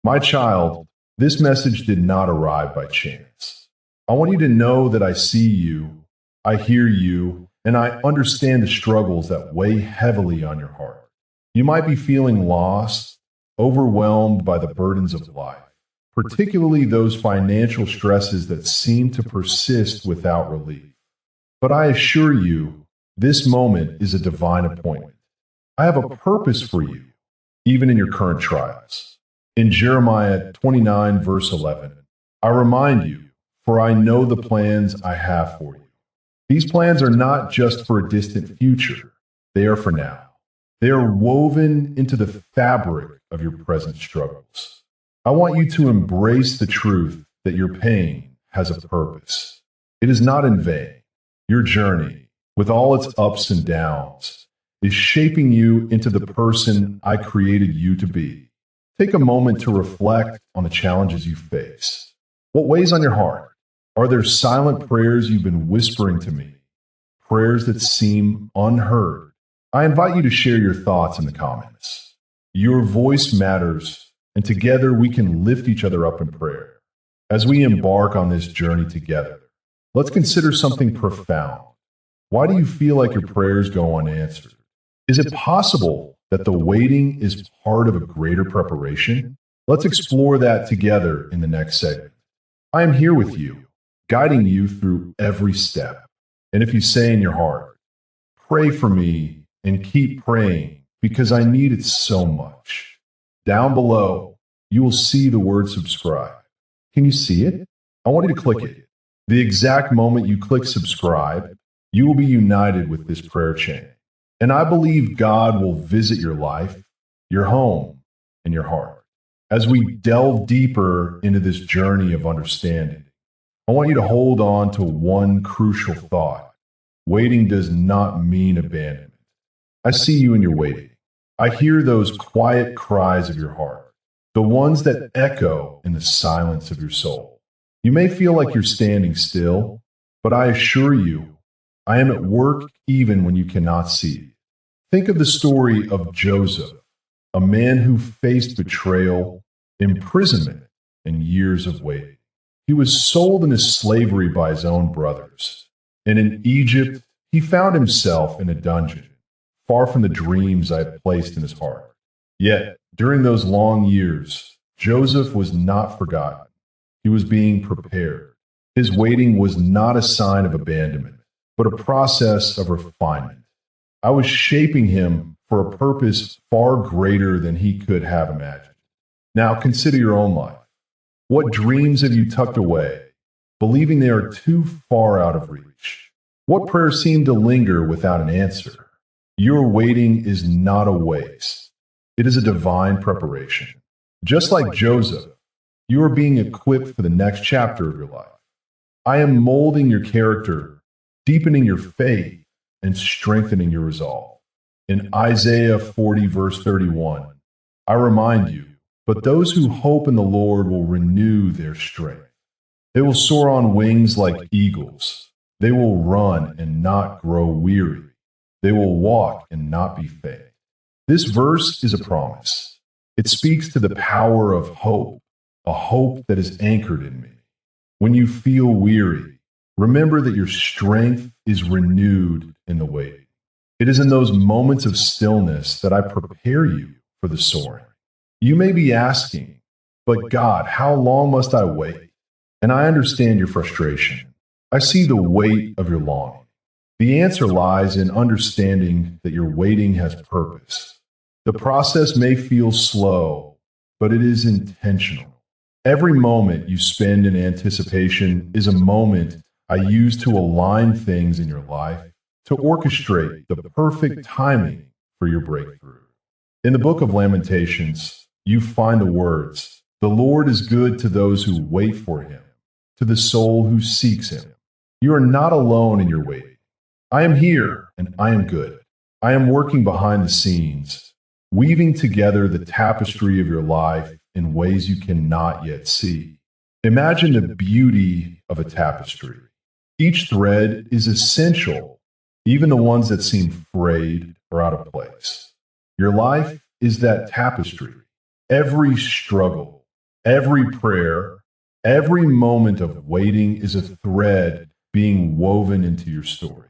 My child, this message did not arrive by chance. I want you to know that I see you, I hear you, and I understand the struggles that weigh heavily on your heart. You might be feeling lost, overwhelmed by the burdens of life, particularly those financial stresses that seem to persist without relief. But I assure you, this moment is a divine appointment. I have a purpose for you, even in your current trials. In Jeremiah 29, verse 11, I remind you, for I know the plans I have for you. These plans are not just for a distant future, they are for now. They are woven into the fabric of your present struggles. I want you to embrace the truth that your pain has a purpose. It is not in vain. Your journey, with all its ups and downs, is shaping you into the person I created you to be. Take a moment to reflect on the challenges you face. What weighs on your heart? Are there silent prayers you've been whispering to me? Prayers that seem unheard? I invite you to share your thoughts in the comments. Your voice matters, and together we can lift each other up in prayer. As we embark on this journey together, let's consider something profound. Why do you feel like your prayers go unanswered? Is it possible that the waiting is part of a greater preparation? Let's explore that together in the next segment. I am here with you, guiding you through every step. And if you say in your heart, pray for me and keep praying because I need it so much. Down below, you will see the word subscribe. Can you see it? I want you to click it. The exact moment you click subscribe, you will be united with this prayer chain. And I believe God will visit your life, your home, and your heart. As we delve deeper into this journey of understanding, I want you to hold on to one crucial thought. Waiting does not mean abandonment. I see you in your waiting. I hear those quiet cries of your heart, the ones that echo in the silence of your soul. You may feel like you're standing still, but I assure you, I am at work even when you cannot see. Think of the story of Joseph, a man who faced betrayal, imprisonment, and years of waiting. He was sold into slavery by his own brothers, and in Egypt, he found himself in a dungeon, far from the dreams I had placed in his heart. Yet, during those long years, Joseph was not forgotten. He was being prepared. His waiting was not a sign of abandonment, but a process of refinement. I was shaping him for a purpose far greater than he could have imagined. Now consider your own life. What dreams have you tucked away, believing they are too far out of reach? What prayers seem to linger without an answer? Your waiting is not a waste. It is a divine preparation. Just like Joseph, you are being equipped for the next chapter of your life. I am molding your character, deepening your faith, and strengthening your resolve. In Isaiah 40, verse 31, I remind you, but those who hope in the Lord will renew their strength. They will soar on wings like eagles. They will run and not grow weary. They will walk and not be faint. This verse is a promise. It speaks to the power of hope, a hope that is anchored in me. When you feel weary, remember that your strength is renewed in the waiting. It is in those moments of stillness that I prepare you for the soaring. You may be asking, but God, how long must I wait? And I understand your frustration. I see the weight of your longing. The answer lies in understanding that your waiting has purpose. The process may feel slow, but it is intentional. Every moment you spend in anticipation is a moment I use to align things in your life, to orchestrate the perfect timing for your breakthrough. In the book of Lamentations, you find the words, "The Lord is good to those who wait for him, to the soul who seeks him." You are not alone in your waiting. I am here, and I am good. I am working behind the scenes, weaving together the tapestry of your life in ways you cannot yet see. Imagine the beauty of a tapestry. Each thread is essential, even the ones that seem frayed or out of place. Your life is that tapestry. Every struggle, Every prayer, every moment of waiting is a thread being woven into your story.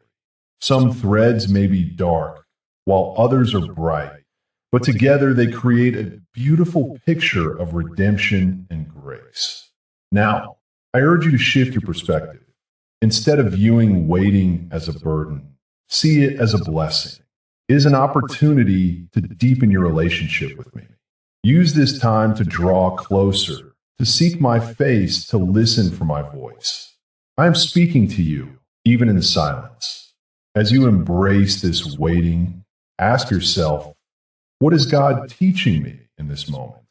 Some threads may be dark, while others are bright, but together they create a beautiful picture of redemption and grace. Now, I urge you to shift your perspective. Instead of viewing waiting as a burden, see it as a blessing. It is an opportunity to deepen your relationship with me. Use this time to draw closer, to seek my face, to listen for my voice. I am speaking to you, even in the silence. As you embrace this waiting, ask yourself, what is God teaching me in this moment?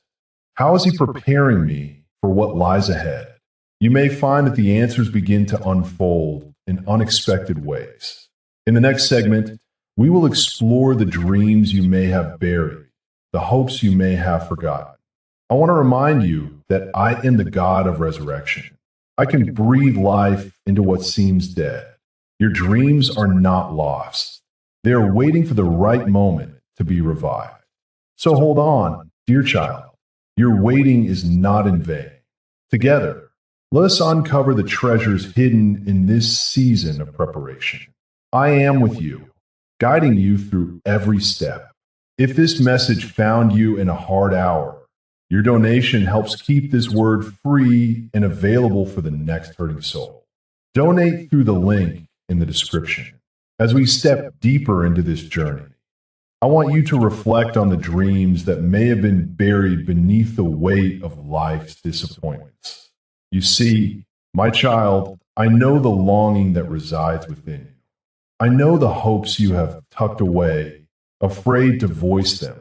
How is He preparing me for what lies ahead? You may find that the answers begin to unfold in unexpected ways. In the next segment, we will explore the dreams you may have buried, the hopes you may have forgotten. I want to remind you that I am the God of resurrection. I can breathe life into what seems dead. Your dreams are not lost. They are waiting for the right moment to be revived. So hold on, dear child. Your waiting is not in vain. Together, let us uncover the treasures hidden in this season of preparation. I am with you, guiding you through every step. If this message found you in a hard hour, your donation helps keep this word free and available for the next hurting soul. Donate through the link in the description. As we step deeper into this journey, I want you to reflect on the dreams that may have been buried beneath the weight of life's disappointments. You see, my child, I know the longing that resides within you. I know the hopes you have tucked away, afraid to voice them,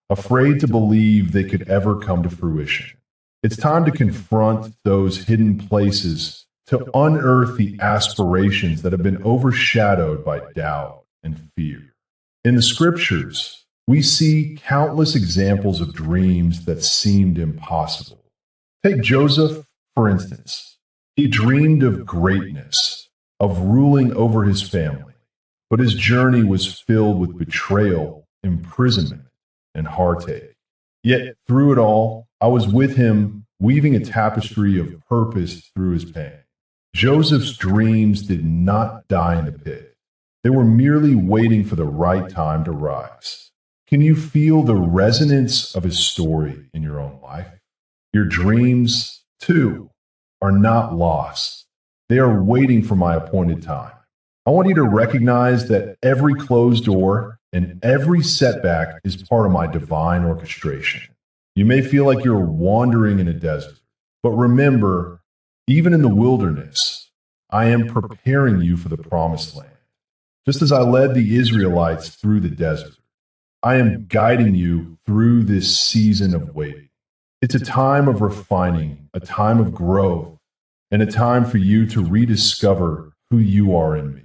afraid to believe they could ever come to fruition. It's time to confront those hidden places, to unearth the aspirations that have been overshadowed by doubt and fear. In the scriptures, we see countless examples of dreams that seemed impossible. Take Joseph, for instance. He dreamed of greatness, of ruling over his family, but his journey was filled with betrayal, imprisonment, and heartache. Yet through it all, I was with him, weaving a tapestry of purpose through his pain. Joseph's dreams did not die in the pit. They were merely waiting for the right time to rise. Can you feel the resonance of his story in your own life? Your dreams, too, are not lost. They are waiting for my appointed time. I want you to recognize that every closed door and every setback is part of my divine orchestration. You may feel like you're wandering in a desert, but remember, even in the wilderness, I am preparing you for the promised land. Just as I led the Israelites through the desert, I am guiding you through this season of waiting. It's a time of refining, a time of growth, and a time for you to rediscover who you are in me.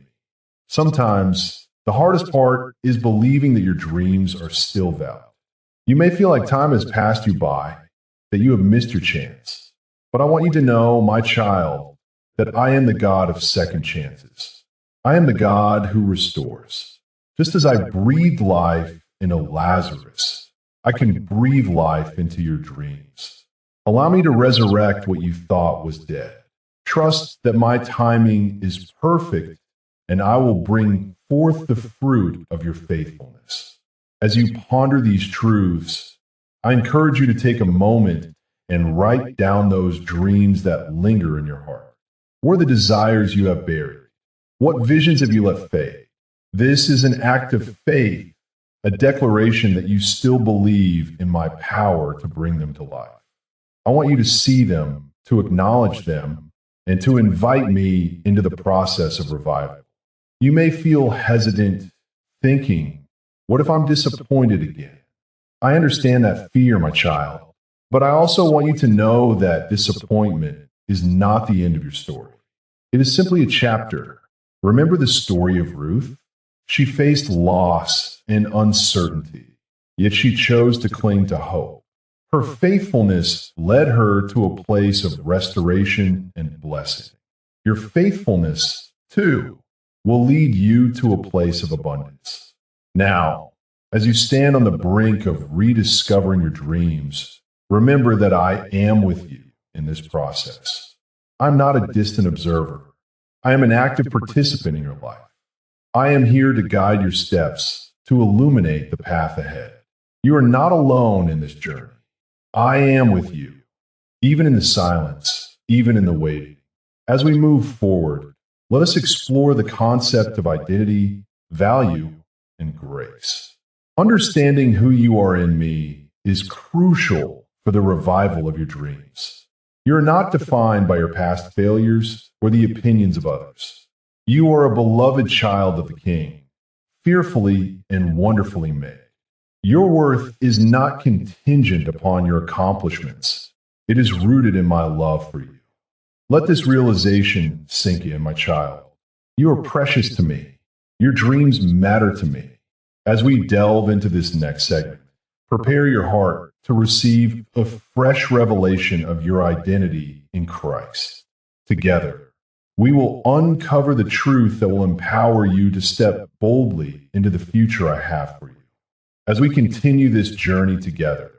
Sometimes, the hardest part is believing that your dreams are still valid. You may feel like time has passed you by, that you have missed your chance. But I want you to know, my child, that I am the God of second chances. I am the God who restores. Just as I breathed life into Lazarus, I can breathe life into your dreams. Allow me to resurrect what you thought was dead. Trust that my timing is perfect, and I will bring forth the fruit of your faithfulness. As you ponder these truths, I encourage you to take a moment and write down those dreams that linger in your heart. What are the desires you have buried? What visions have you let fade? This is an act of faith, a declaration that you still believe in my power to bring them to life. I want you to see them, to acknowledge them, and to invite me into the process of revival. You may feel hesitant, thinking, what if I'm disappointed again? I understand that fear, my child, but I also want you to know that disappointment is not the end of your story. It is simply a chapter. Remember the story of Ruth? She faced loss and uncertainty, yet she chose to cling to hope. Her faithfulness led her to a place of restoration and blessing. Your faithfulness, too, will lead you to a place of abundance. Now, as you stand on the brink of rediscovering your dreams, Remember that I am with you in this process. I'm not a distant observer. I am an active participant in your life. I am here to guide your steps, to illuminate the path ahead. You are not alone in this journey. I am with you, even in the silence, even in the waiting. As we move forward, let us explore the concept of identity, value, and grace. Understanding who you are in me is crucial for the revival of your dreams. You are not defined by your past failures or the opinions of others. You are a beloved child of the King, fearfully and wonderfully made. Your worth is not contingent upon your accomplishments. It is rooted in my love for you. Let this realization sink in, my child. You are precious to me. Your dreams matter to me. As we delve into this next segment, prepare your heart to receive a fresh revelation of your identity in Christ. Together, we will uncover the truth that will empower you to step boldly into the future I have for you. As we continue this journey together,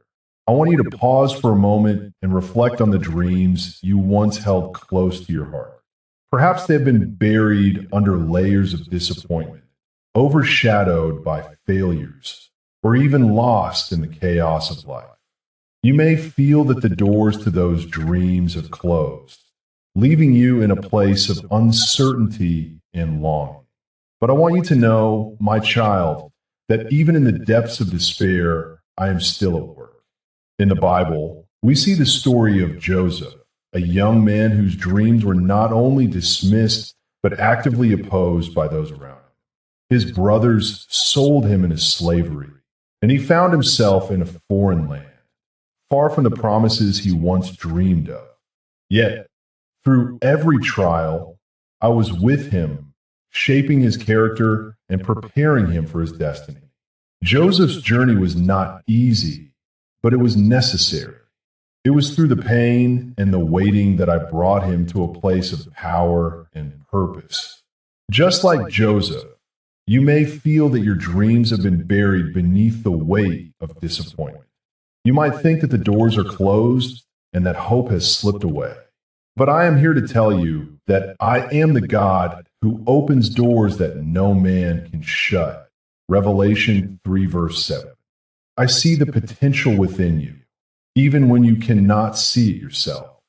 I want you to pause for a moment and reflect on the dreams you once held close to your heart. Perhaps they've been buried under layers of disappointment, overshadowed by failures, or even lost in the chaos of life. You may feel that the doors to those dreams have closed, leaving you in a place of uncertainty and longing. But I want you to know, my child, that even in the depths of despair, I am still at work. In the Bible, we see the story of Joseph, a young man whose dreams were not only dismissed, but actively opposed by those around him. His brothers sold him into slavery, and he found himself in a foreign land, far from the promises he once dreamed of. Yet, through every trial, I was with him, shaping his character and preparing him for his destiny. Joseph's journey was not easy, but it was necessary. It was through the pain and the waiting that I brought him to a place of power and purpose. Just like Joseph, you may feel that your dreams have been buried beneath the weight of disappointment. You might think that the doors are closed and that hope has slipped away. But I am here to tell you that I am the God who opens doors that no man can shut. Revelation 3 verse 7. I see the potential within you, even when you cannot see it yourself.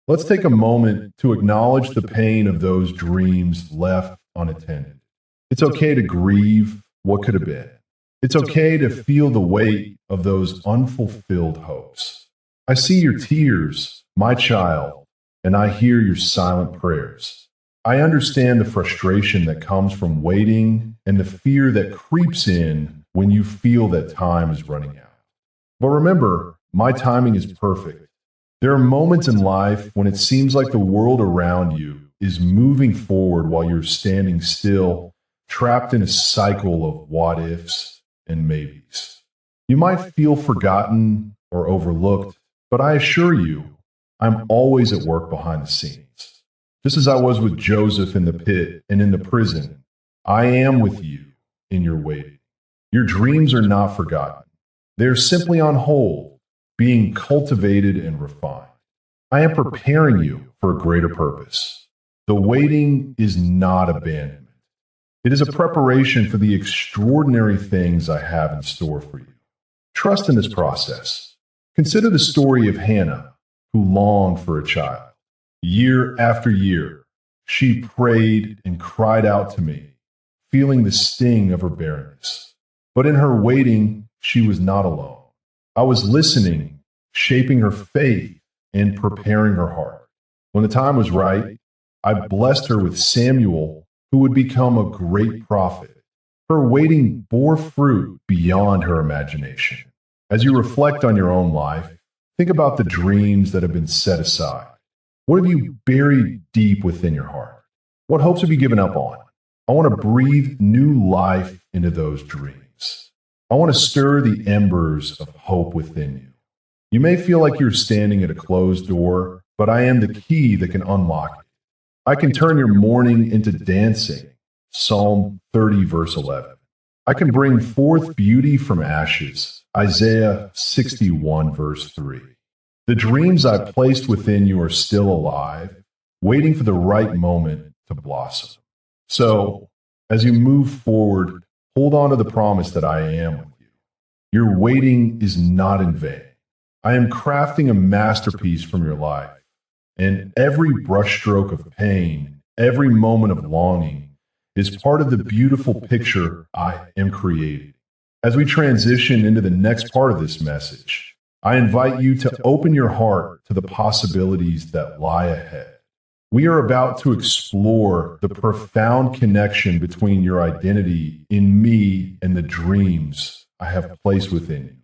Let's take a moment to acknowledge the pain of those dreams left unattended. It's okay to grieve what could have been. It's okay to feel the weight of those unfulfilled hopes. I see your tears, my child, and I hear your silent prayers. I understand the frustration that comes from waiting and the fear that creeps in when you feel that time is running out. But remember, my timing is perfect. There are moments in life when it seems like the world around you is moving forward while you're standing still, trapped in a cycle of what ifs and maybes. You might feel forgotten or overlooked, but I assure you, I'm always at work behind the scenes. Just as I was with Joseph in the pit and in the prison, I am with you in your waiting. Your dreams are not forgotten. They are simply on hold, being cultivated and refined. I am preparing you for a greater purpose. The waiting is not abandonment. It is a preparation for the extraordinary things I have in store for you. Trust in this process. Consider the story of Hannah, who longed for a child. Year after year, she prayed and cried out to me, feeling the sting of her barrenness. But in her waiting, she was not alone. I was listening, shaping her faith, and preparing her heart. When the time was right, I blessed her with Samuel, who would become a great prophet. Her waiting bore fruit beyond her imagination. As you reflect on your own life, think about the dreams that have been set aside. What have you buried deep within your heart? What hopes have you given up on? I want to breathe new life into those dreams. I want to stir the embers of hope within you. You may feel like you're standing at a closed door, but I am the key that can unlock it. I can turn your mourning into dancing. Psalm 30, verse 11. I can bring forth beauty from ashes. Isaiah 61, verse 3. The dreams I placed within you are still alive, waiting for the right moment to blossom. So, as you move forward, hold on to the promise that I am with you. Your waiting is not in vain. I am crafting a masterpiece from your life, and every brushstroke of pain, every moment of longing, is part of the beautiful picture I am creating. As we transition into the next part of this message, I invite you to open your heart to the possibilities that lie ahead. We are about to explore the profound connection between your identity in me and the dreams I have placed within you.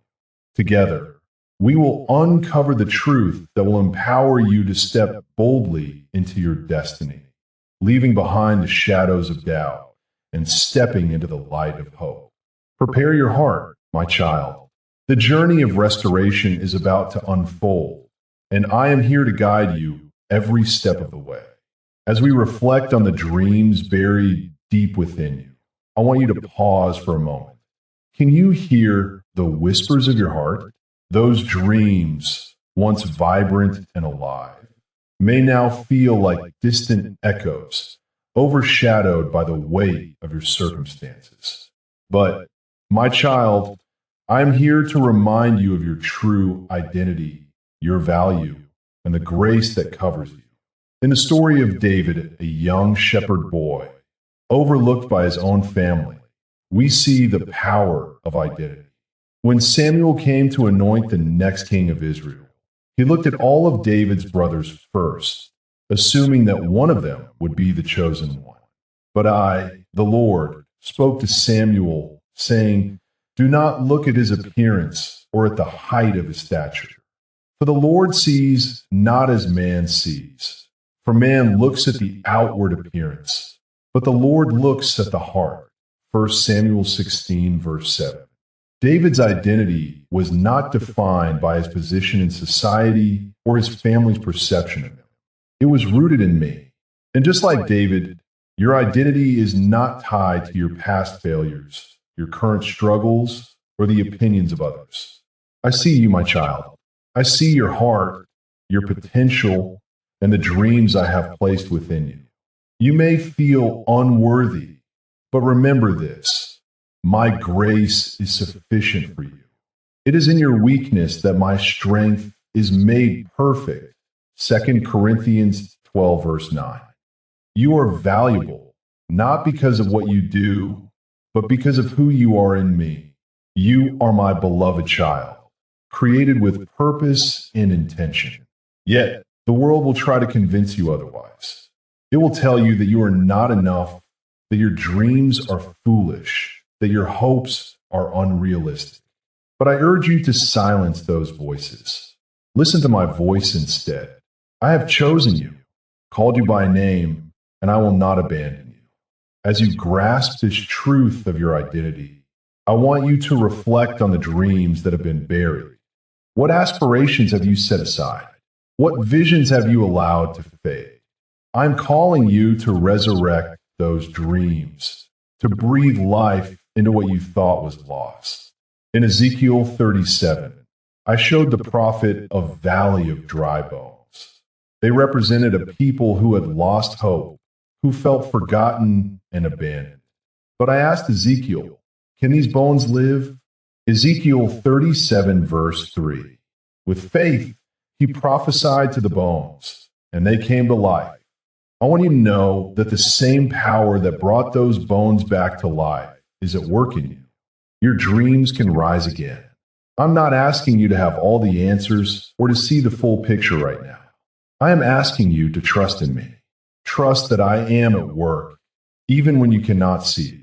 Together, we will uncover the truth that will empower you to step boldly into your destiny, leaving behind the shadows of doubt and stepping into the light of hope. Prepare your heart, my child. The journey of restoration is about to unfold, and I am here to guide you every step of the way. As we reflect on the dreams buried deep within you, I want you to pause for a moment. Can you hear the whispers of your heart? Those dreams, once vibrant and alive, may now feel like distant echoes, overshadowed by the weight of your circumstances. But, my child, I am here to remind you of your true identity, your value, and the grace that covers you. In the story of David, a young shepherd boy, overlooked by his own family, we see the power of identity. When Samuel came to anoint the next king of Israel, he looked at all of David's brothers first, assuming that one of them would be the chosen one. But I, the Lord, spoke to Samuel, saying, "Do not look at his appearance or at the height of his stature. For the Lord sees not as man sees. For man looks at the outward appearance, but the Lord looks at the heart." 1 Samuel 16, verse 7. David's identity was not defined by his position in society or his family's perception of him. It was rooted in me. And just like David, your identity is not tied to your past failures, your current struggles, or the opinions of others. I see you, my child. I see your heart, your potential, and the dreams I have placed within you. You may feel unworthy, but remember this. My grace is sufficient for you. It is in your weakness that my strength is made perfect. 2 Corinthians 12, verse 9. You are valuable, not because of what you do, but because of who you are in me. You are my beloved child, created with purpose and intention. Yet, the world will try to convince you otherwise. It will tell you that you are not enough, that your dreams are foolish, that your hopes are unrealistic. But I urge you to silence those voices. Listen to my voice instead. I have chosen you, called you by name, and I will not abandon you. As you grasp this truth of your identity, I want you to reflect on the dreams that have been buried. What aspirations have you set aside? What visions have you allowed to fade? I'm calling you to resurrect those dreams, to breathe life into what you thought was lost. In Ezekiel 37, I showed the prophet a valley of dry bones. They represented a people who had lost hope, who felt forgotten and abandoned. But I asked Ezekiel, can these bones live? Ezekiel 37, verse 3. With faith, he prophesied to the bones, and they came to life. I want you to know that the same power that brought those bones back to life is at work in you. Your dreams can rise again. I'm not asking you to have all the answers or to see the full picture right now. I am asking you to trust in me. Trust that I am at work, even when you cannot see it.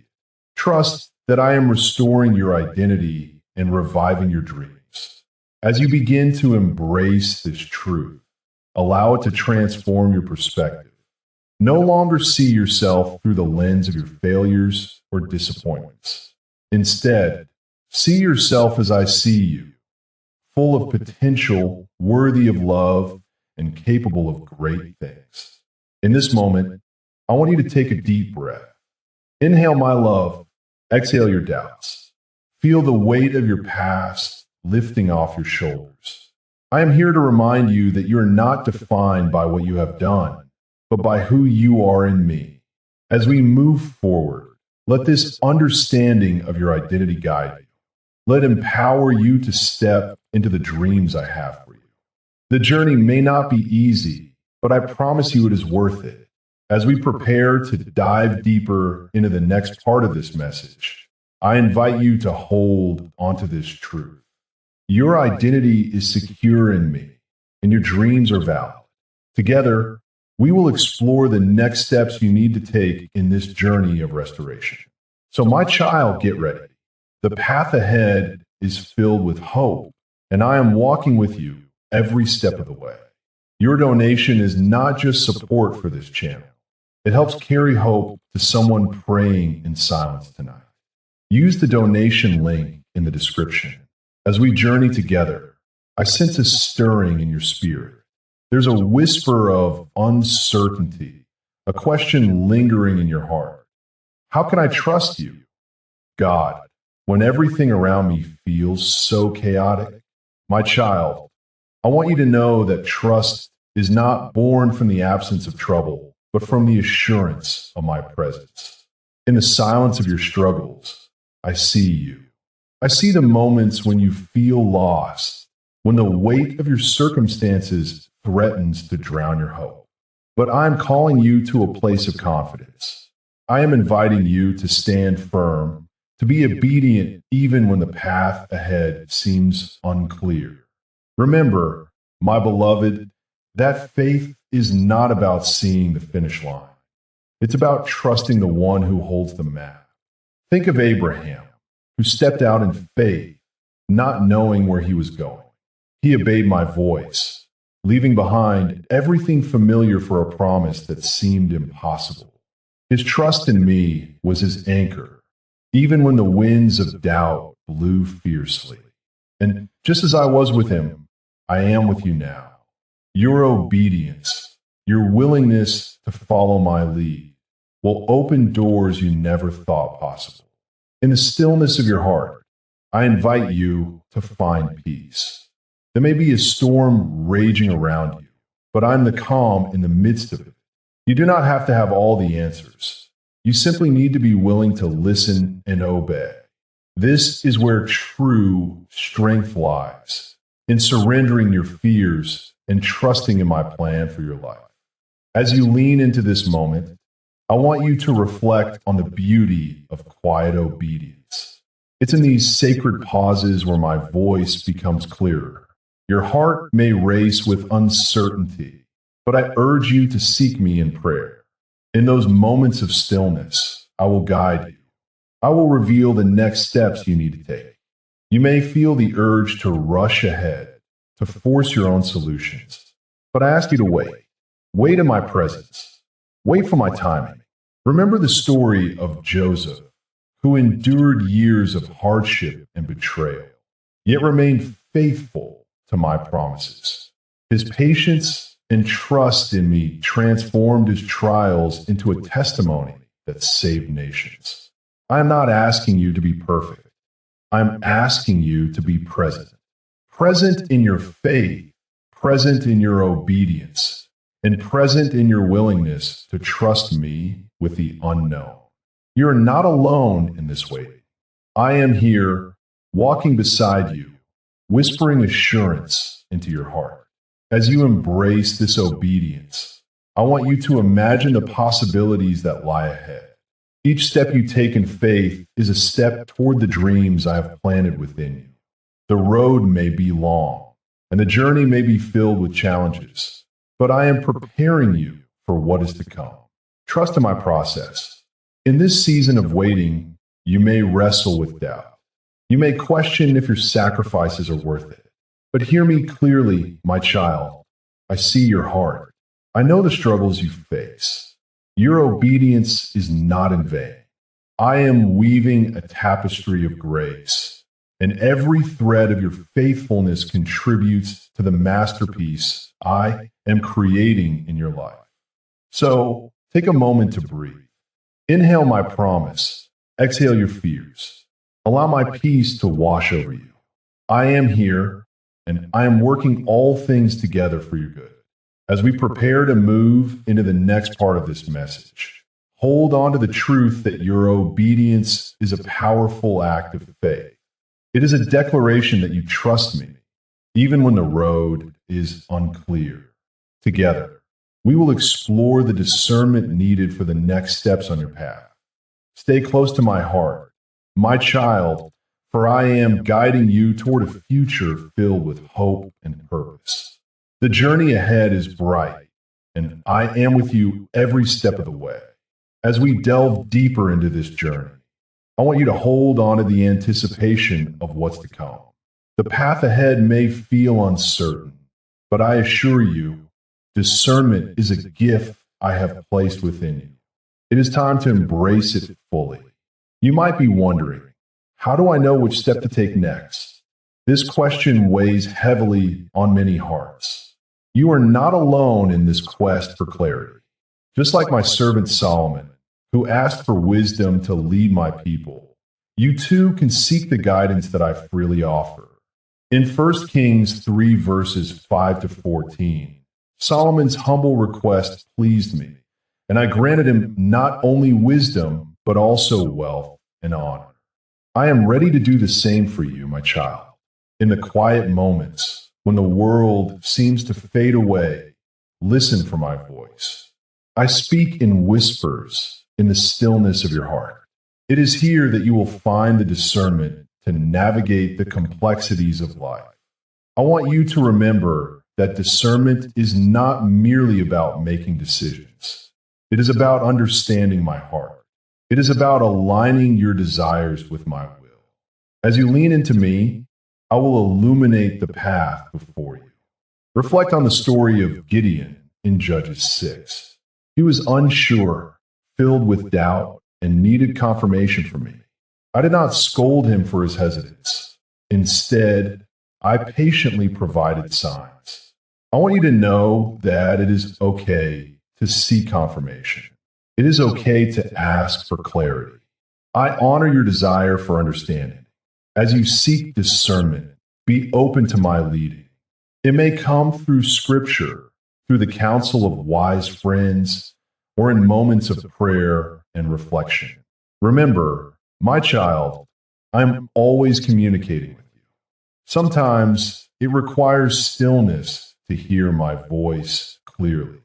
Trust that I am restoring your identity and reviving your dreams. As you begin to embrace this truth, allow it to transform your perspective. No longer see yourself through the lens of your failures or disappointments. Instead, see yourself as I see you, full of potential, worthy of love, and capable of great things. In this moment, I want you to take a deep breath. Inhale my love, exhale your doubts. Feel the weight of your past lifting off your shoulders. I am here to remind you that you are not defined by what you have done, but by who you are in me. As we move forward, let this understanding of your identity guide you. Let it empower you to step into the dreams I have for you. The journey may not be easy, but I promise you it is worth it. As we prepare to dive deeper into the next part of this message, I invite you to hold onto this truth. Your identity is secure in me, and your dreams are valid. Together, we will explore the next steps you need to take in this journey of restoration. So, my child, get ready. The path ahead is filled with hope, and I am walking with you every step of the way. Your donation is not just support for this channel. It helps carry hope to someone praying in silence tonight. Use the donation link in the description. As we journey together, I sense a stirring in your spirit. There's a whisper of uncertainty, a question lingering in your heart. How can I trust you? God, when everything around me feels so chaotic. My child, I want you to know that trust is not born from the absence of trouble, but from the assurance of my presence. In the silence of your struggles, I see you. I see the moments when you feel lost, when the weight of your circumstances threatens to drown your hope. But I'm calling you to a place of confidence. I am inviting you to stand firm, to be obedient even when the path ahead seems unclear. Remember, my beloved, that faith is not about seeing the finish line. It's about trusting the one who holds the map. Think of Abraham, who stepped out in faith, not knowing where he was going. He obeyed my voice, leaving behind everything familiar for a promise that seemed impossible. His trust in me was his anchor, even when the winds of doubt blew fiercely. And just as I was with him, I am with you now. Your obedience, your willingness to follow my lead, will open doors you never thought possible. In the stillness of your heart, I invite you to find peace. There may be a storm raging around you, but I'm the calm in the midst of it. You do not have to have all the answers. You simply need to be willing to listen and obey. This is where true strength lies, in surrendering your fears and trusting in my plan for your life. As you lean into this moment, I want you to reflect on the beauty of quiet obedience. It's in these sacred pauses where my voice becomes clearer. Your heart may race with uncertainty, but I urge you to seek me in prayer. In those moments of stillness, I will guide you. I will reveal the next steps you need to take. You may feel the urge to rush ahead, to force your own solutions. But I ask you to wait. Wait in my presence. Wait for my timing. Remember the story of Joseph, who endured years of hardship and betrayal, yet remained faithful to my promises. His patience and trust in me transformed his trials into a testimony that saved nations. I am not asking you to be perfect. I'm asking you to be present. Present in your faith, present in your obedience, and present in your willingness to trust me with the unknown. You're not alone in this waiting. I am here, walking beside you, whispering assurance into your heart. As you embrace this obedience, I want you to imagine the possibilities that lie ahead. Each step you take in faith is a step toward the dreams I have planted within you. The road may be long, and the journey may be filled with challenges, but I am preparing you for what is to come. Trust in my process. In this season of waiting, you may wrestle with doubt. You may question if your sacrifices are worth it. But hear me clearly, my child. I see your heart. I know the struggles you face. Your obedience is not in vain. I am weaving a tapestry of grace, and every thread of your faithfulness contributes to the masterpiece I am creating in your life. So, take a moment to breathe. Inhale my promise. Exhale your fears. Allow my peace to wash over you. I am here, and I am working all things together for your good. As we prepare to move into the next part of this message, hold on to the truth that your obedience is a powerful act of faith. It is a declaration that you trust me, even when the road is unclear. Together, we will explore the discernment needed for the next steps on your path. Stay close to my heart, my child, for I am guiding you toward a future filled with hope and purpose. The journey ahead is bright, and I am with you every step of the way. As we delve deeper into this journey, I want you to hold on to the anticipation of what's to come. The path ahead may feel uncertain, but I assure you, discernment is a gift I have placed within you. It is time to embrace it fully. You might be wondering, how do I know which step to take next? This question weighs heavily on many hearts. You are not alone in this quest for clarity. Just like my servant Solomon, who asked for wisdom to lead my people, you too can seek the guidance that I freely offer. In 1 Kings 3 verses 5 to 14, Solomon's humble request pleased me, and I granted him not only wisdom, but also wealth and honor. I am ready to do the same for you, my child. In the quiet moments, when the world seems to fade away, listen for my voice. I speak in whispers in the stillness of your heart. It is here that you will find the discernment to navigate the complexities of life. I want you to remember that discernment is not merely about making decisions. It is about understanding my heart. It is about aligning your desires with my will. As you lean into me, I will illuminate the path before you. Reflect on the story of Gideon in Judges 6. He was unsure, filled with doubt, and needed confirmation from me. I did not scold him for his hesitance. Instead, I patiently provided signs. I want you to know that it is okay to seek confirmation. It is okay to ask for clarity. I honor your desire for understanding. As you seek discernment, be open to my leading. It may come through scripture, through the counsel of wise friends, or in moments of prayer and reflection. Remember, my child, I'm always communicating with you. Sometimes it requires stillness to hear my voice clearly.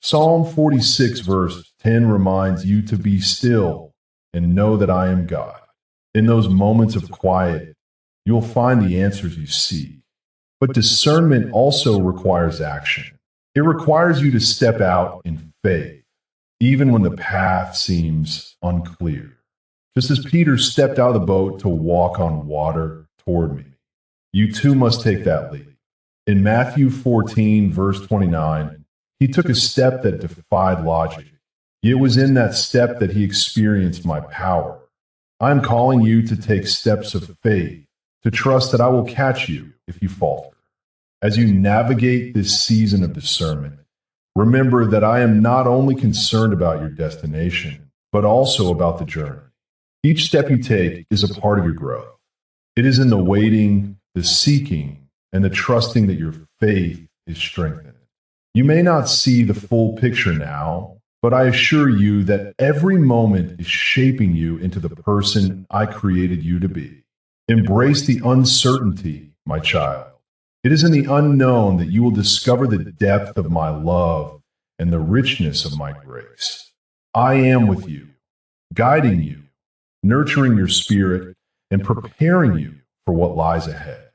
Psalm 46 verse 10 reminds you to be still and know that I am God. In those moments of quiet, you'll find the answers you seek. But discernment also requires action. It requires you to step out in faith, even when the path seems unclear. Just as Peter stepped out of the boat to walk on water toward me, you too must take that leap. In Matthew 14, verse 29, he took a step that defied logic. It was in that step that he experienced my power. I am calling you to take steps of faith, to trust that I will catch you if you falter. As you navigate this season of discernment, remember that I am not only concerned about your destination, but also about the journey. Each step you take is a part of your growth. It is in the waiting, the seeking, and the trusting that your faith is strengthened. You may not see the full picture now, but I assure you that every moment is shaping you into the person I created you to be. Embrace the uncertainty, my child. It is in the unknown that you will discover the depth of my love and the richness of my grace. I am with you, guiding you, nurturing your spirit, and preparing you for what lies ahead.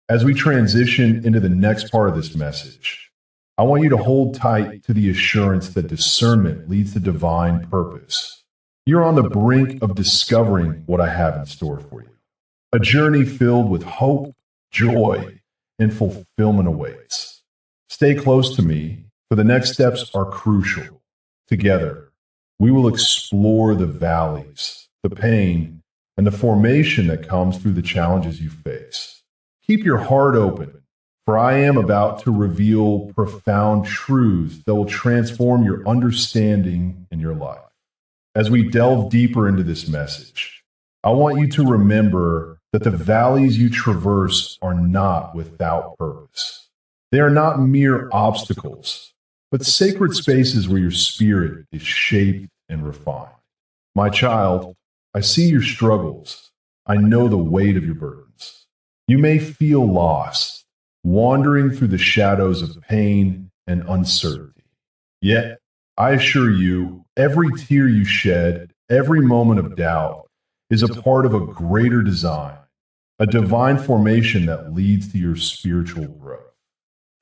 As we transition into the next part of this message, I want you to hold tight to the assurance that discernment leads to divine purpose. You're on the brink of discovering what I have in store for you. A journey filled with hope, joy, and fulfillment awaits. Stay close to me, for the next steps are crucial. Together, we will explore the valleys, the pain, and the formation that comes through the challenges you face. Keep your heart open, for I am about to reveal profound truths that will transform your understanding in your life. As we delve deeper into this message, I want you to remember that the valleys you traverse are not without purpose. They are not mere obstacles, but sacred spaces where your spirit is shaped and refined. My child, I see your struggles. I know the weight of your burdens. You may feel lost, wandering through the shadows of pain and uncertainty. Yet, I assure you, every tear you shed, every moment of doubt, is a part of a greater design, a divine formation that leads to your spiritual growth.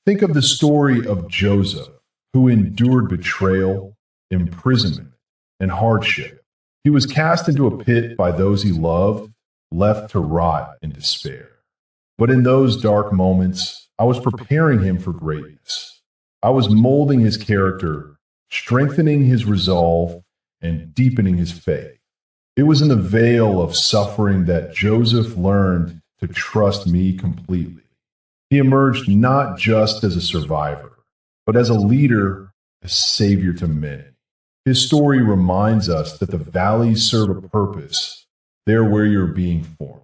Think of the story of Joseph, who endured betrayal, imprisonment, and hardship. He was cast into a pit by those he loved, left to rot in despair. But in those dark moments, I was preparing him for greatness. I was molding his character, strengthening his resolve, and deepening his faith. It was in the veil of suffering that Joseph learned to trust me completely. He emerged not just as a survivor, but as a leader, a savior to many. His story reminds us that the valleys serve a purpose. They're where you're being formed.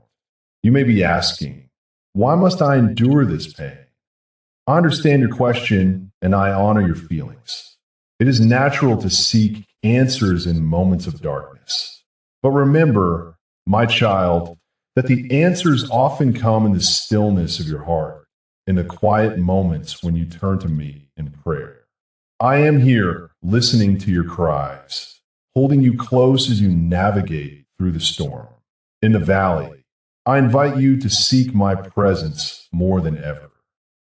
You may be asking, why must I endure this pain? I understand your question, and I honor your feelings. It is natural to seek answers in moments of darkness. But remember, my child, that the answers often come in the stillness of your heart, in the quiet moments when you turn to me in prayer. I am here, listening to your cries, holding you close as you navigate through the storm. In the valley, I invite you to seek my presence more than ever.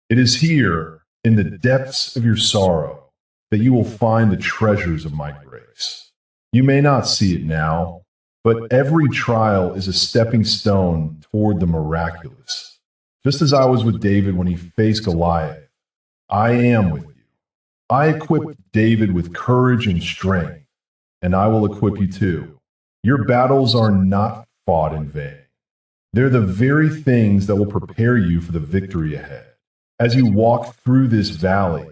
It is here, in the depths of your sorrow, that you will find the treasures of my grace. You may not see it now, but every trial is a stepping stone toward the miraculous. Just as I was with David when he faced Goliath, I am with you. I equipped David with courage and strength, and I will equip you too. Your battles are not fought in vain. They're the very things that will prepare you for the victory ahead. As you walk through this valley,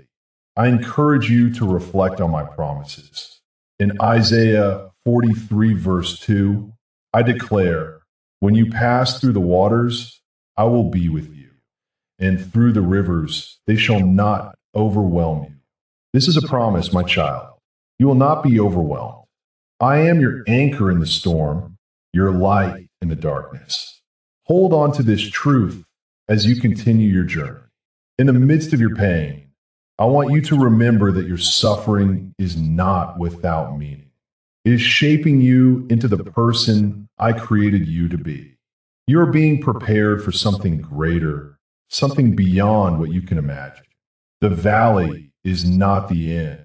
I encourage you to reflect on my promises. In Isaiah 43, verse 2, I declare, when you pass through the waters, I will be with you, and through the rivers, they shall not overwhelm you. This is a promise, my child. You will not be overwhelmed. I am your anchor in the storm, your light in the darkness. Hold on to this truth as you continue your journey. In the midst of your pain, I want you to remember that your suffering is not without meaning. It is shaping you into the person I created you to be. You are being prepared for something greater, something beyond what you can imagine. The valley is not the end.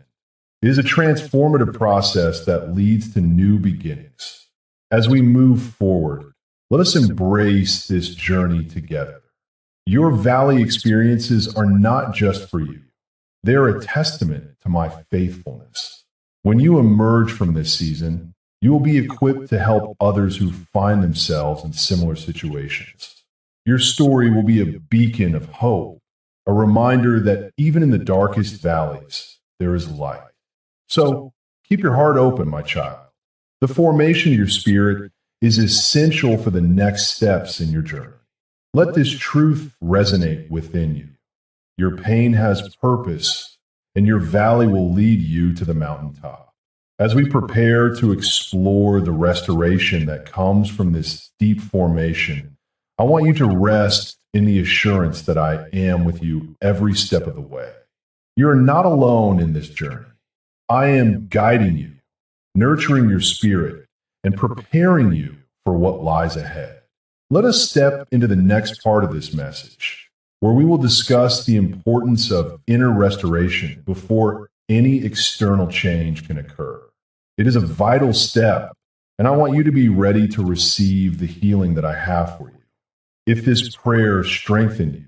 It is a transformative process that leads to new beginnings. As we move forward, let us embrace this journey together. Your valley experiences are not just for you. They are a testament to my faithfulness. When you emerge from this season, you will be equipped to help others who find themselves in similar situations. Your story will be a beacon of hope, a reminder that even in the darkest valleys, there is light. So, keep your heart open, my child. The formation of your spirit is essential for the next steps in your journey. Let this truth resonate within you. Your pain has purpose, and your valley will lead you to the mountaintop. As we prepare to explore the restoration that comes from this deep formation, I want you to rest in the assurance that I am with you every step of the way. You are not alone in this journey. I am guiding you, nurturing your spirit, and preparing you for what lies ahead. Let us step into the next part of this message, where we will discuss the importance of inner restoration before any external change can occur. It is a vital step, and I want you to be ready to receive the healing that I have for you. If this prayer strengthened you,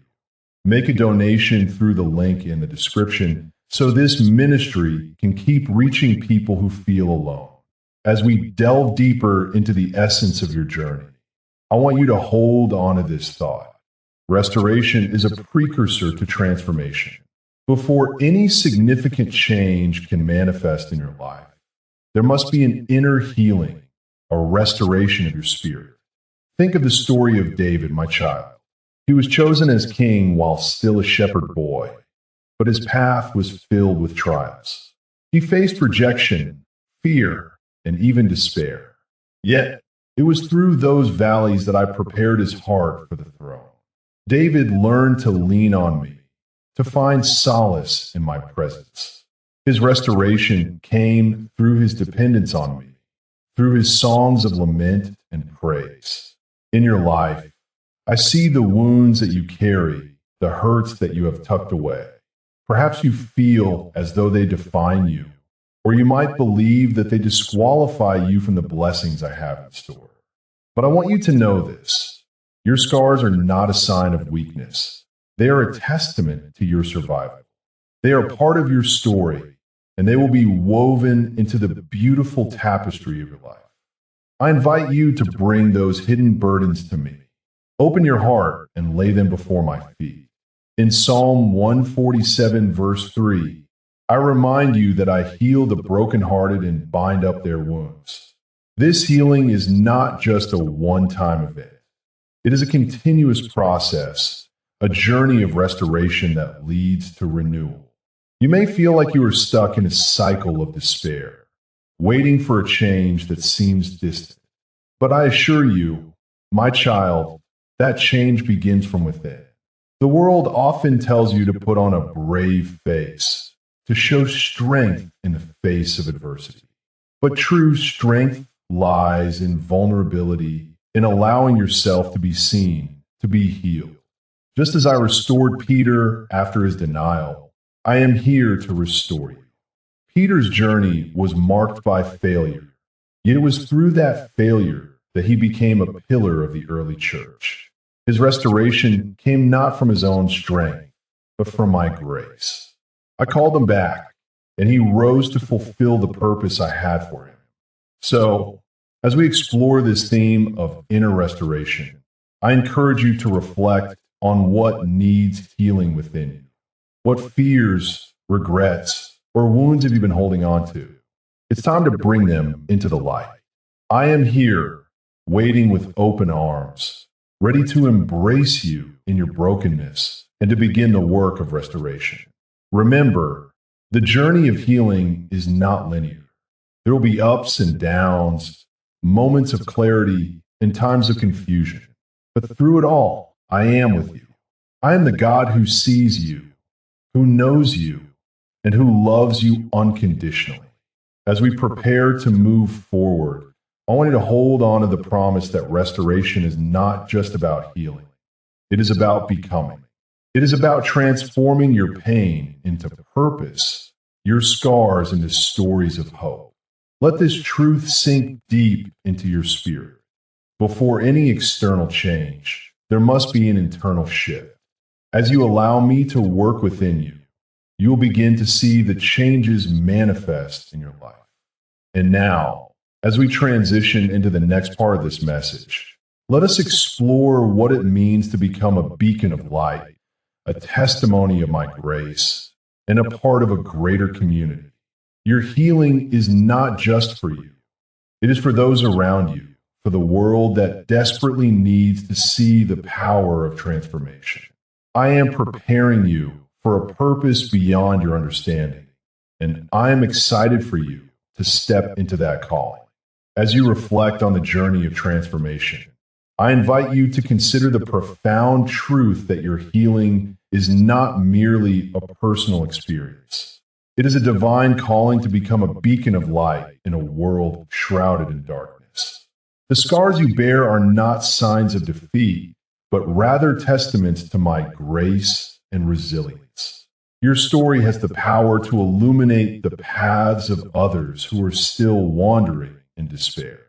make a donation through the link in the description so this ministry can keep reaching people who feel alone. As we delve deeper into the essence of your journey, I want you to hold on to this thought. Restoration is a precursor to transformation. Before any significant change can manifest in your life, there must be an inner healing, a restoration of your spirit. Think of the story of David, my child. He was chosen as king while still a shepherd boy, but his path was filled with trials. He faced rejection, fear, and even despair. Yet, it was through those valleys that I prepared his heart for the throne. David learned to lean on me, to find solace in my presence. His restoration came through his dependence on me, through his songs of lament and praise. In your life, I see the wounds that you carry, the hurts that you have tucked away. Perhaps you feel as though they define you, or you might believe that they disqualify you from the blessings I have in store. But I want you to know this. Your scars are not a sign of weakness. They are a testament to your survival. They are part of your story, and they will be woven into the beautiful tapestry of your life. I invite you to bring those hidden burdens to me. Open your heart and lay them before my feet. In Psalm 147, verse 3, I remind you that I heal the brokenhearted and bind up their wounds. This healing is not just a one-time event. It is a continuous process, a journey of restoration that leads to renewal. You may feel like you are stuck in a cycle of despair, waiting for a change that seems distant. But I assure you, my child, that change begins from within. The world often tells you to put on a brave face, to show strength in the face of adversity. But true strength lies in vulnerability, in allowing yourself to be seen, to be healed. Just as I restored Peter after his denial, I am here to restore you. Peter's journey was marked by failure, yet it was through that failure that he became a pillar of the early church. His restoration came not from his own strength, but from my grace. I called him back, and he rose to fulfill the purpose I had for him. So, as we explore this theme of inner restoration, I encourage you to reflect on what needs healing within you. What fears, regrets, or wounds have you been holding on to? It's time to bring them into the light. I am here, waiting with open arms, ready to embrace you in your brokenness and to begin the work of restoration. Remember, the journey of healing is not linear. There will be ups and downs, moments of clarity, and times of confusion. But through it all, I am with you. I am the God who sees you, who knows you, and who loves you unconditionally. As we prepare to move forward, I want you to hold on to the promise that restoration is not just about healing. It is about becoming. It is about transforming your pain into purpose, your scars into stories of hope. Let this truth sink deep into your spirit. Before any external change, there must be an internal shift. As you allow me to work within you, you will begin to see the changes manifest in your life. And now, as we transition into the next part of this message, let us explore what it means to become a beacon of light, a testimony of my grace, and a part of a greater community. Your healing is not just for you. It is for those around you, for the world that desperately needs to see the power of transformation. I am preparing you for a purpose beyond your understanding, and I am excited for you to step into that calling. As you reflect on the journey of transformation, I invite you to consider the profound truth that your healing is not merely a personal experience. It is a divine calling to become a beacon of light in a world shrouded in darkness. The scars you bear are not signs of defeat, but rather testaments to my grace and resilience. Your story has the power to illuminate the paths of others who are still wandering in despair.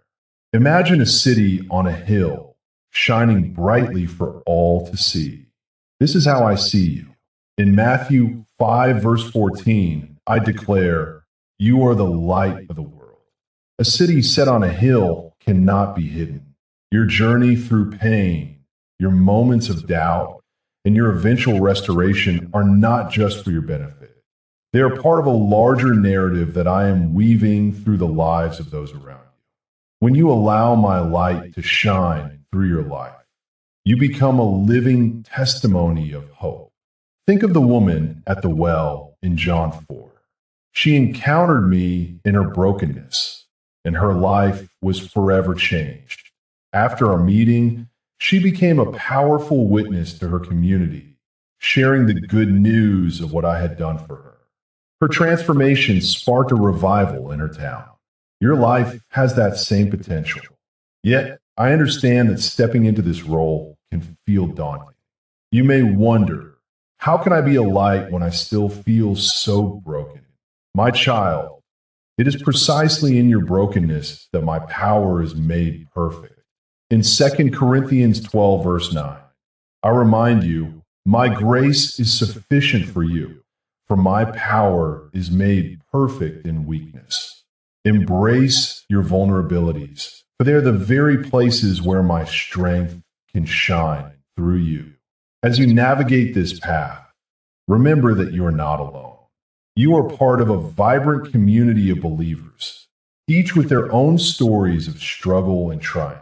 Imagine a city on a hill, shining brightly for all to see. This is how I see you. In Matthew 5, verse 14, I declare, you are the light of the world. A city set on a hill cannot be hidden. Your journey through pain, your moments of doubt, and your eventual restoration are not just for your benefit. They are part of a larger narrative that I am weaving through the lives of those around you. When you allow my light to shine through your life. You become a living testimony of hope. Think of the woman at the well in John 4. She encountered me in her brokenness, and her life was forever changed. After our meeting, she became a powerful witness to her community, sharing the good news of what I had done for her. Her transformation sparked a revival in her town. Your life has that same potential. Yet, I understand that stepping into this role can feel daunting. You may wonder, how can I be a light when I still feel so broken? My child, it is precisely in your brokenness that my power is made perfect. In 2 Corinthians 12, verse 9, I remind you, my grace is sufficient for you, for my power is made perfect in weakness. Embrace your vulnerabilities, for they are the very places where my strength can shine through you. As you navigate this path, remember that you are not alone. You are part of a vibrant community of believers, each with their own stories of struggle and triumph.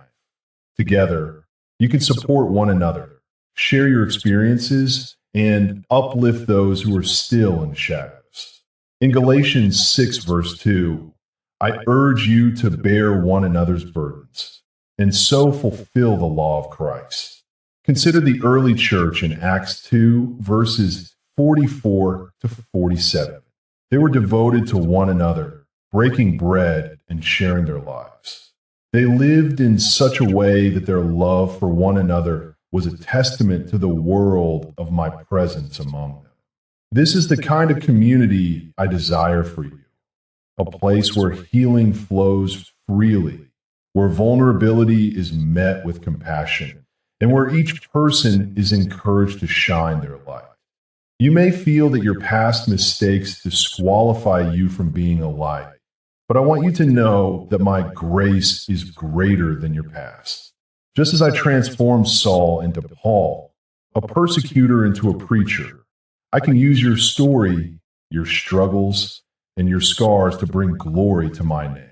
Together, you can support one another, share your experiences, and uplift those who are still in the shadows. In Galatians 6, verse 2, I urge you to bear one another's burdens, and so fulfill the law of Christ. Consider the early church in Acts 2, verses 44 to 47. They were devoted to one another, breaking bread and sharing their lives. They lived in such a way that their love for one another was a testament to the world of my presence among them. This is the kind of community I desire for you, a place where healing flows freely, where vulnerability is met with compassion, and where each person is encouraged to shine their light. You may feel that your past mistakes disqualify you from being a light, but I want you to know that my grace is greater than your past. Just as I transformed Saul into Paul, a persecutor into a preacher, I can use your story, your struggles, and your scars to bring glory to my name.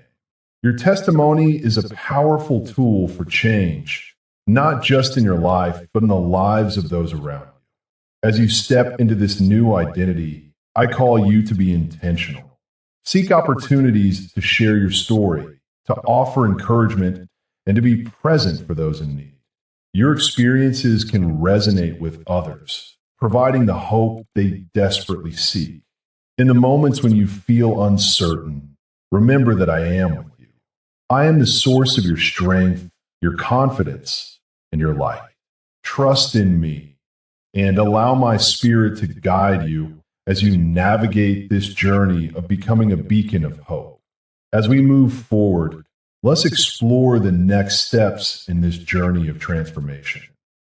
Your testimony is a powerful tool for change, not just in your life, but in the lives of those around you. As you step into this new identity, I call you to be intentional. Seek opportunities to share your story, to offer encouragement, and to be present for those in need. Your experiences can resonate with others, providing the hope they desperately seek. In the moments when you feel uncertain, remember that I am with you. I am the source of your strength, your confidence, and your light. Trust in me and allow my spirit to guide you as you navigate this journey of becoming a beacon of hope. As we move forward, let's explore the next steps in this journey of transformation.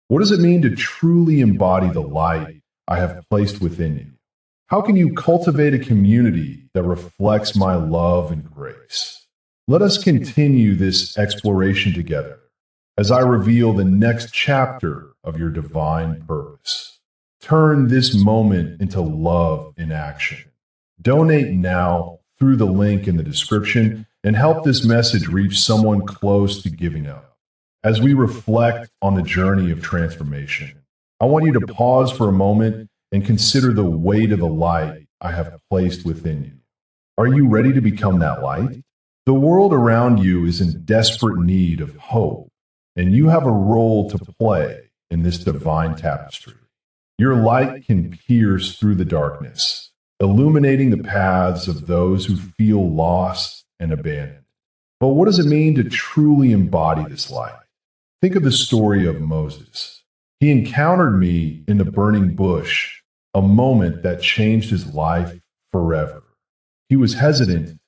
What does it mean to truly embody the light I have placed within you? How can you cultivate a community that reflects my love and grace? Let us continue this exploration together as I reveal the next chapter of your divine purpose. Turn this moment into love in action. Donate now through the link in the description and help this message reach someone close to giving up. As we reflect on the journey of transformation, I want you to pause for a moment and consider the weight of the light I have placed within you. Are you ready to become that light? The world around you is in desperate need of hope, and you have a role to play in this divine tapestry. Your light can pierce through the darkness, illuminating the paths of those who feel lost and abandoned. But what does it mean to truly embody this light? Think of the story of Moses. He encountered me in the burning bush, a moment that changed his life forever. He was hesitant,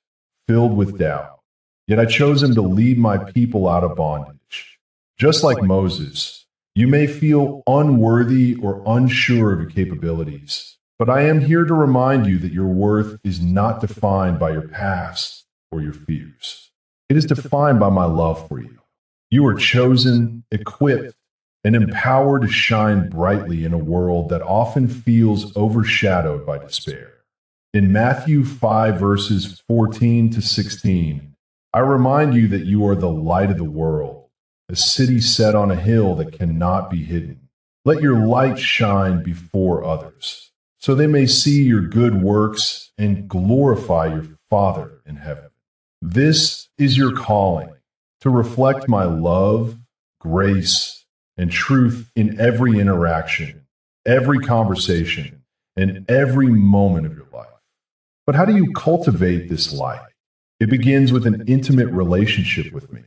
filled with doubt, yet I chose him to lead my people out of bondage. Just like Moses, you may feel unworthy or unsure of your capabilities, but I am here to remind you that your worth is not defined by your past or your fears. It is defined by my love for you. You are chosen, equipped, and empowered to shine brightly in a world that often feels overshadowed by despair. In Matthew 5, verses 14 to 16, I remind you that you are the light of the world, a city set on a hill that cannot be hidden. Let your light shine before others, so they may see your good works and glorify your Father in heaven. This is your calling, to reflect my love, grace, and truth in every interaction, every conversation, and every moment of your life. But how do you cultivate this light? It begins with an intimate relationship with me.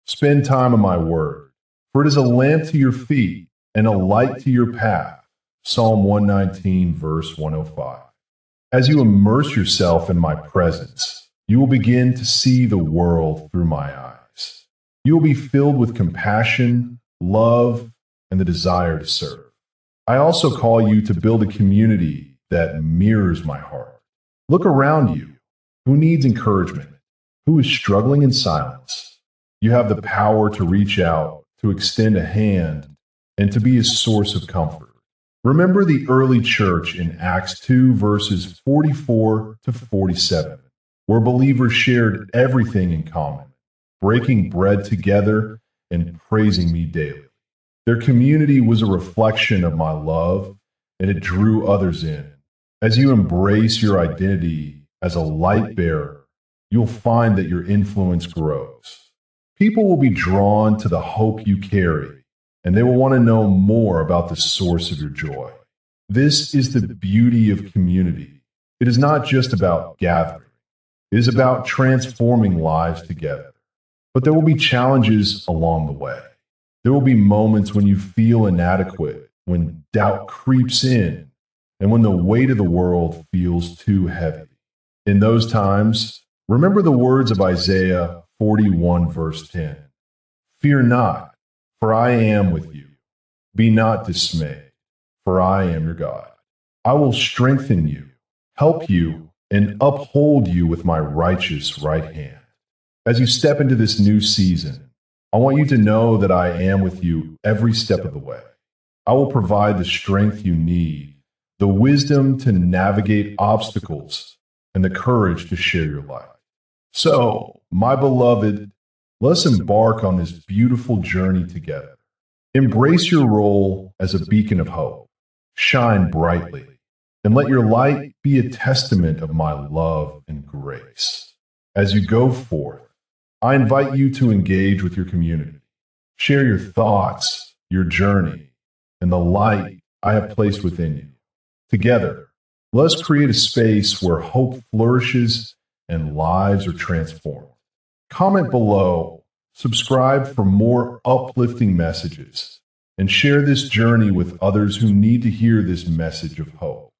Spend time in my word, for it is a lamp to your feet and a light to your path. Psalm 119, verse 105. As you immerse yourself in my presence, you will begin to see the world through my eyes. You will be filled with compassion, love, and the desire to serve. I also call you to build a community that mirrors my heart. Look around you. Who needs encouragement? Who is struggling in silence? You have the power to reach out, to extend a hand, and to be a source of comfort. Remember the early church in Acts 2, verses 44 to 47, where believers shared everything in common, breaking bread together and praising me daily. Their community was a reflection of my love, and it drew others in. As you embrace your identity as a light bearer, you'll find that your influence grows. People will be drawn to the hope you carry, and they will want to know more about the source of your joy. This is the beauty of community. It is not just about gathering. It is about transforming lives together. But there will be challenges along the way. There will be moments when you feel inadequate, when doubt creeps in, and when the weight of the world feels too heavy. In those times, remember the words of Isaiah 41, verse 10. Fear not, for I am with you. Be not dismayed, for I am your God. I will strengthen you, help you, and uphold you with my righteous right hand. As you step into this new season, I want you to know that I am with you every step of the way. I will provide the strength you need, the wisdom to navigate obstacles, and the courage to share your life. So, my beloved, let's embark on this beautiful journey together. Embrace your role as a beacon of hope. Shine brightly, and let your light be a testament of my love and grace. As you go forth, I invite you to engage with your community. Share your thoughts, your journey, and the light I have placed within you. Together, let's create a space where hope flourishes and lives are transformed. Comment below, subscribe for more uplifting messages, and share this journey with others who need to hear this message of hope.